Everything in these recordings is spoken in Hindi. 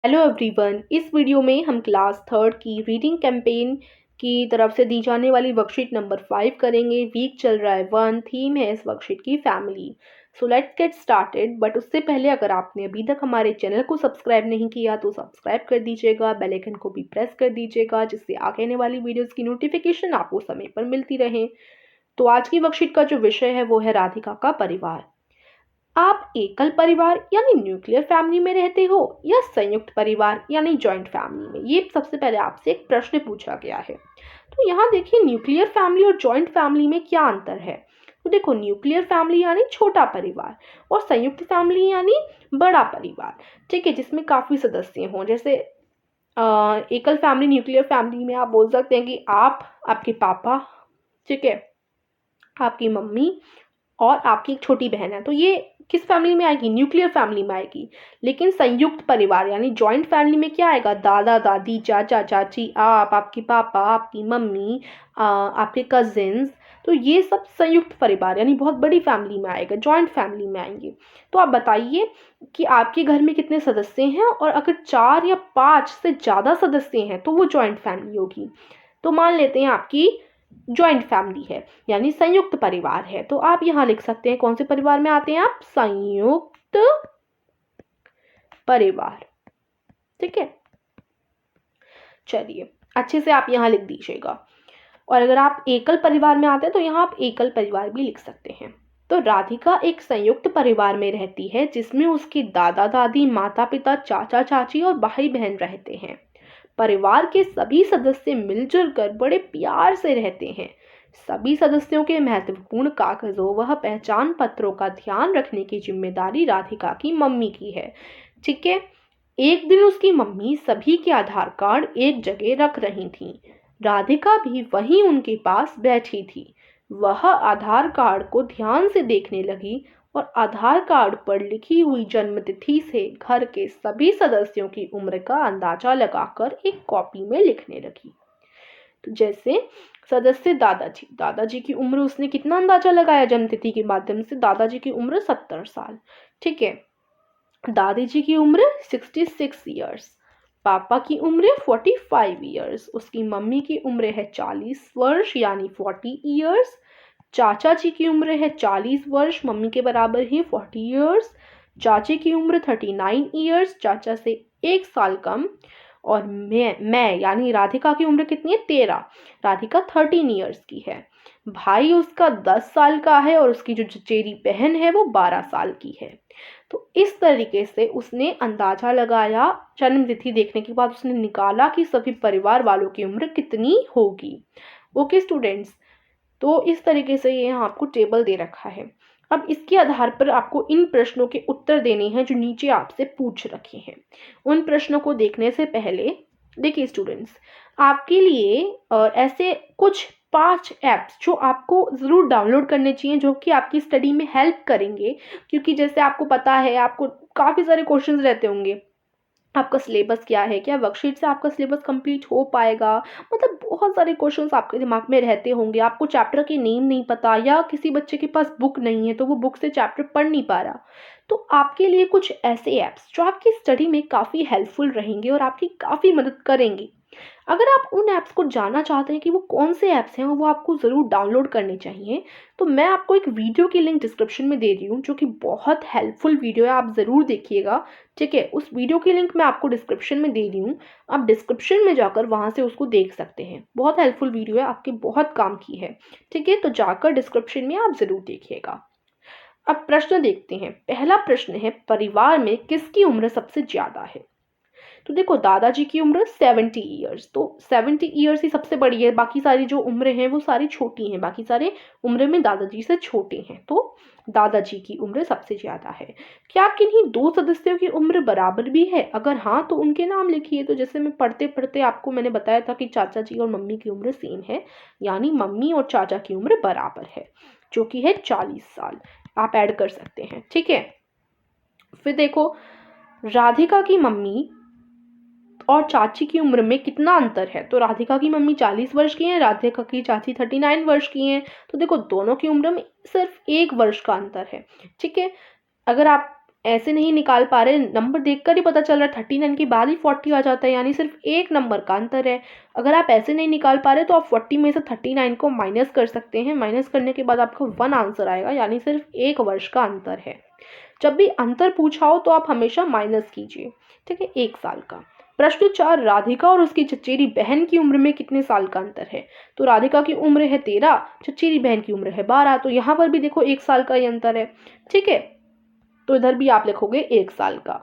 Hello everyone. इस वीडियो में हम क्लास थर्ड की रीडिंग कैंपेन की तरफ से दी जाने वाली वर्कशीट नंबर 5 करेंगे। वीक चल रहा है 1, थीम है इस वर्कशीट की family. So let's get started. But उससे पहले अगर आपने अभी तक हमारे चैनल को सब्सक्राइब नहीं किया तो सब्सक्राइब कर दीजिएगा, बेल आइकन को भी प्रेस कर दीजिएगा जिससे आगे आने वाली वीडियोज़ की नोटिफिकेशन आपको समय पर मिलती रहे। तो आज की वर्कशीट का जो विषय है वो है राधिका का परिवार। आप एकल परिवार यानी न्यूक्लियर फैमिली में रहते हो या संयुक्त परिवार यानी जॉइंट फैमिली में? ये सबसे पहले आपसे एक प्रश्न पूछा गया है। तो यहाँ देखिए, न्यूक्लियर फैमिली और जॉइंट फैमिली में क्या अंतर है। तो देखो, न्यूक्लियर फैमिली यानी छोटा परिवार और संयुक्त फैमिली यानी बड़ा परिवार, ठीक है, जिसमें काफ़ी सदस्य हों। जैसे एकल फैमिली, न्यूक्लियर फैमिली में आप बोल सकते हैं कि आप, आपके पापा, ठीक है, आपकी मम्मी और आपकी एक छोटी बहन है। तो ये किस फैमिली में आएगी? न्यूक्लियर फैमिली में आएगी। लेकिन संयुक्त परिवार यानी जॉइंट फैमिली में क्या आएगा? दादा दादी, चाचा चाची, आप, आपके पापा, आपकी मम्मी, आपके कजिन्स। तो ये सब संयुक्त परिवार यानी बहुत बड़ी फैमिली में आएगा, जॉइंट फैमिली में आएंगे। तो आप बताइए कि आपके घर में कितने सदस्य हैं, और अगर 4 या 5 से ज़्यादा सदस्य हैं तो वो जॉइंट फैमिली होगी। तो मान लेते हैं आपकी जॉइंट फैमिली है यानी संयुक्त परिवार है, तो आप यहाँ लिख सकते हैं कौन से परिवार में आते हैं आप? संयुक्त परिवार, ठीक है। चलिए, अच्छे से आप यहाँ लिख दीजिएगा। और अगर आप एकल परिवार में आते हैं तो यहाँ आप एकल परिवार भी लिख सकते हैं। तो राधिका एक संयुक्त परिवार में रहती है जिसमें उसके दादा दादी, माता पिता, चाचा चाची और भाई बहन रहते हैं। परिवार के सभी सदस्य मिलजुल कर बड़े प्यार से रहते हैं। सभी सदस्यों के महत्वपूर्ण कागजों व पहचान पत्रों का ध्यान रखने की जिम्मेदारी राधिका की मम्मी की है, ठीक है। एक दिन उसकी मम्मी सभी के आधार कार्ड एक जगह रख रही थी। राधिका भी वहीं उनके पास बैठी थी। वह आधार कार्ड को ध्यान से देखने लगी और आधार कार्ड पर लिखी हुई जन्मतिथि से घर के सभी सदस्यों की उम्र का अंदाजा लगाकर एक कॉपी में लिखने लगी। तो जैसे सदस्य दादाजी, दादाजी की उम्र उसने कितना अंदाजा लगाया जन्मतिथि के माध्यम से? दादाजी की उम्र 70 साल, ठीक है। दादी जी की उम्र 66 ईयर्स, पापा की उम्र 45 ईयर्स, उसकी मम्मी की उम्र है 40 वर्ष यानी 40 ईयर्स, चाचा जी की उम्र है 40 वर्ष, मम्मी के बराबर ही 40 ईयर्स, चाची की उम्र 39 ईयर्स, चाचा से 1 साल कम, और मैं यानी राधिका की उम्र कितनी है? 13। राधिका 13 ईयर्स की है। भाई उसका 10 साल का है और उसकी जो चचेरी बहन है वो 12 साल की है। तो इस तरीके से उसने अंदाजा लगाया, जन्मतिथि देखने के बाद उसने निकाला कि सभी परिवार वालों की उम्र कितनी होगी। ओके स्टूडेंट्स, तो इस तरीके से ये यहाँ आपको टेबल दे रखा है। अब इसके आधार पर आपको इन प्रश्नों के उत्तर देने हैं जो नीचे आपसे पूछ रखे हैं। उन प्रश्नों को देखने से पहले देखिए स्टूडेंट्स, आपके लिए ऐसे कुछ 5 ऐप्स जो आपको ज़रूर डाउनलोड करने चाहिए, जो कि आपकी स्टडी में हेल्प करेंगे। क्योंकि जैसे आपको पता है, आपको काफ़ी सारे क्वेश्चंस रहते होंगे। आपका सिलेबस क्या है? क्या वर्कशीट से आपका सिलेबस कंप्लीट हो पाएगा? मतलब बहुत सारे क्वेश्चंस आपके दिमाग में रहते होंगे। आपको चैप्टर के नेम नहीं पता, या किसी बच्चे के पास बुक नहीं है तो वो बुक से चैप्टर पढ़ नहीं पा रहा। तो आपके लिए कुछ ऐसे ऐप्स जो आपकी स्टडी में काफ़ी हेल्पफुल रहेंगे और आपकी काफ़ी मदद करेंगे। अगर आप उन ऐप्स को जानना चाहते हैं कि वो कौन से ऐप्स हैं, वो आपको ज़रूर डाउनलोड करने चाहिए। तो मैं आपको एक वीडियो की लिंक डिस्क्रिप्शन में दे रही हूँ जो कि बहुत हेल्पफुल वीडियो है, आप ज़रूर देखिएगा, ठीक है। उस वीडियो की लिंक मैं आपको डिस्क्रिप्शन में दे रही हूँ, आप डिस्क्रिप्शन में जाकर वहाँ से उसको देख सकते हैं। बहुत हेल्पफुल वीडियो है, आपके बहुत काम की है, ठीक है। तो जाकर डिस्क्रिप्शन में आप ज़रूर देखिएगा। अब प्रश्न देखते हैं। पहला प्रश्न है, परिवार में किसकी उम्र सबसे ज़्यादा है? तो देखो, दादाजी की उम्र 70 ईयर्स, तो 70 ईयर्स ही सबसे बड़ी है। बाकी सारी जो उम्रें हैं वो सारी छोटी हैं, बाकी सारे उम्र में दादाजी से छोटे हैं। तो दादाजी की उम्र सबसे ज़्यादा है। क्या किन्हीं 2 सदस्यों की उम्र बराबर भी है? अगर हाँ तो उनके नाम लिखिए। तो जैसे मैं पढ़ते पढ़ते आपको मैंने बताया था कि चाचा जी और मम्मी की उम्र सेम है, यानी मम्मी और चाचा की उम्र बराबर है, जो कि है 40 साल। आप ऐड कर सकते हैं, ठीक है। फिर देखो, राधिका की मम्मी और चाची की उम्र में कितना अंतर है? तो राधिका की मम्मी 40 वर्ष की हैं, राधिका की चाची 39 वर्ष की हैं। तो देखो, दोनों की उम्र में सिर्फ 1 वर्ष का अंतर है, ठीक है। अगर आप ऐसे नहीं निकाल पा रहे, नंबर देखकर ही पता चल रहा है 39 के बाद ही 40 आ जाता है, यानी सिर्फ एक नंबर का अंतर है। अगर आप ऐसे नहीं निकाल पा रहे तो आप 40 में से 39 को माइनस कर सकते हैं। माइनस करने के बाद आपको 1 आंसर आएगा, यानी सिर्फ 1 वर्ष का अंतर है। जब भी अंतर पूछा हो तो आप हमेशा माइनस कीजिए, ठीक है। 1 साल का। प्रश्न 4, राधिका और उसकी चचेरी बहन की उम्र में कितने साल का अंतर है? तो राधिका की उम्र है 13, चचेरी बहन की उम्र है 12, तो यहाँ पर भी देखो 1 साल का ही अंतर है, ठीक है। तो इधर भी आप लिखोगे 1 साल का।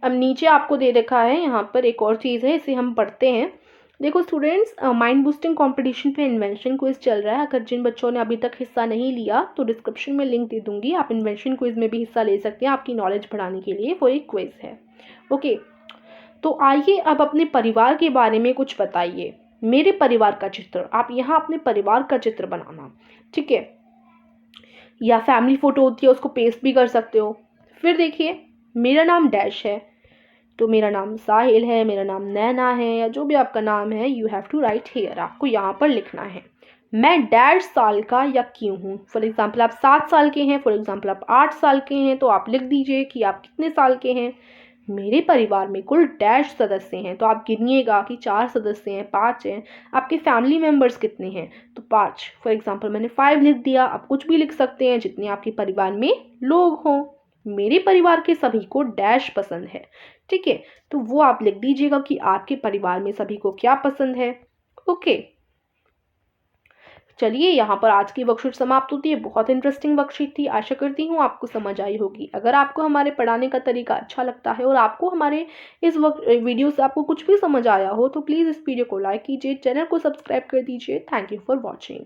अब नीचे आपको दे रखा है यहाँ पर एक और चीज़ है, इसे हम पढ़ते हैं। देखो स्टूडेंट्स, माइंड बूस्टिंग कंपटीशन पे इन्वेंशन क्विज चल रहा है। अगर जिन बच्चों ने अभी तक हिस्सा नहीं लिया तो डिस्क्रिप्शन में लिंक दे दूंगी, आप इन्वेंशन क्विज में भी हिस्सा ले सकते हैं। आपकी नॉलेज बढ़ाने के लिए वो एक क्विज है, ओके। तो आइए अब अपने परिवार के बारे में कुछ बताइए। मेरे परिवार का चित्र, आप यहाँ अपने परिवार का चित्र बनाना, ठीक है। या फैमिली फोटो होती है उसको पेस्ट भी कर सकते हो। फिर देखिए, मेरा नाम डैश है, तो मेरा नाम साहिल है, मेरा नाम नैना है, या जो भी आपका नाम है, you have to write here, आपको यहाँ पर लिखना है। मैं डैश साल का या क्यों हूँ। फॉर एग्जाम्पल आप 7 साल के हैं, फॉर एग्जाम्पल आप 8 साल के हैं, तो आप लिख दीजिए कि आप कितने साल के हैं। मेरे परिवार में कुल डैश सदस्य हैं, तो आप गिनिएगा कि 4 सदस्य हैं, 5 हैं। आपके फैमिली मेम्बर्स कितने हैं, तो 5। फॉर एग्जाम्पल मैंने 5 लिख दिया, आप कुछ भी लिख सकते हैं जितने आपके परिवार में लोग हों। मेरे परिवार के सभी को डैश पसंद है, ठीक है। तो वो आप लिख दीजिएगा कि आपके परिवार में सभी को क्या पसंद है, ओके। चलिए, यहाँ पर आज की वर्कशीट समाप्त होती है। बहुत इंटरेस्टिंग वर्कशीट थी, आशा करती हूँ आपको समझ आई होगी। अगर आपको हमारे पढ़ाने का तरीका अच्छा लगता है और आपको हमारे इस वीडियो से आपको कुछ भी समझ आया हो तो प्लीज़ इस वीडियो को लाइक कीजिए, चैनल को सब्सक्राइब कर दीजिए। Thank you for watching.